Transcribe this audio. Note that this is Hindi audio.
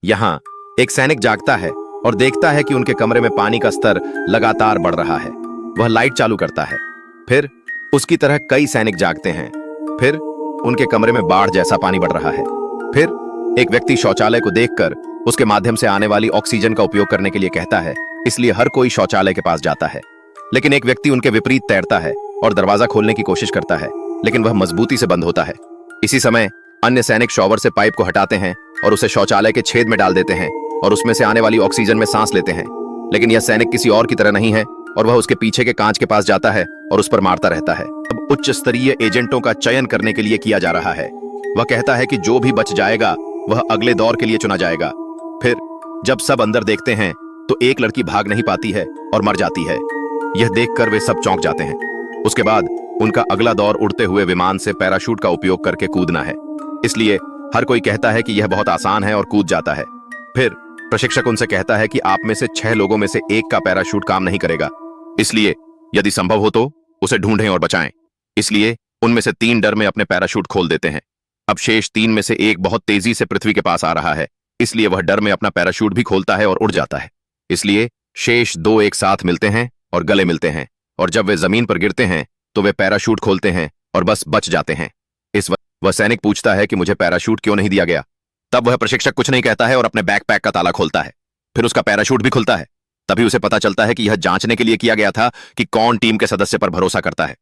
यहाँ एक सैनिक जागता है और देखता है कि उनके कमरे में पानी का स्तर लगातार बढ़ रहा है। वह लाइट चालू करता है। फिर उसकी तरह कई सैनिक जागते हैं। फिर उनके कमरे में बाढ़ जैसा पानी बढ़ रहा है। फिर एक व्यक्ति शौचालय को देखकर उसके माध्यम से आने वाली ऑक्सीजन का उपयोग करने के लिए कहता है, इसलिए हर कोई शौचालय के पास जाता है। लेकिन एक व्यक्ति उनके विपरीत तैरता है और दरवाजा खोलने की कोशिश करता है, लेकिन वह मजबूती से बंद होता है। इसी समय अन्य सैनिक शॉवर से पाइप को हटाते हैं और उसे शौचालय के छेद में डाल देते हैं और उसमें से आने वाली ऑक्सीजन में सांस लेते हैं। लेकिन यह सैनिक किसी और की तरह नहीं है और वह उसके पीछे के कांच के पास जाता है और उस पर मारता रहता है। अब उच्च स्तरीय एजेंटों का चयन करने के लिए किया जा रहा है। वह कहता है कि जो भी बच जाएगा वह अगले दौर के लिए चुना जाएगा। फिर जब सब अंदर देखते हैं तो एक लड़की भाग नहीं पाती है और मर जाती है। यह देखकर वे सब चौंक जाते हैं। उसके बाद उनका अगला दौर उड़ते हुए विमान से पैराशूट का उपयोग करके कूदना है। इसलिए हर कोई कहता है कि यह बहुत आसान है और कूद जाता है। फिर प्रशिक्षक उनसे कहता है कि आप में से 6 लोगों में से एक का पैराशूट काम नहीं करेगा, इसलिए यदि संभव हो तो उसे ढूंढें और बचाएं। इसलिए उनमें से 3 डर में अपने पैराशूट खोल देते हैं। अब शेष 3 में से एक बहुत तेजी से पृथ्वी के पास आ रहा है, इसलिए वह डर में अपना पैराशूट भी खोलता है और उड़ जाता है। इसलिए शेष 2 एक साथ मिलते हैं और गले मिलते हैं, और जब वे जमीन पर गिरते हैं तो वे पैराशूट खोलते हैं और बस बच जाते हैं। इस वह सैनिक पूछता है कि मुझे पैराशूट क्यों नहीं दिया गया। तब वह प्रशिक्षक कुछ नहीं कहता है और अपने बैकपैक का ताला खोलता है। फिर उसका पैराशूट भी खुलता है। तभी उसे पता चलता है कि यह जांचने के लिए किया गया था कि कौन टीम के सदस्य पर भरोसा करता है।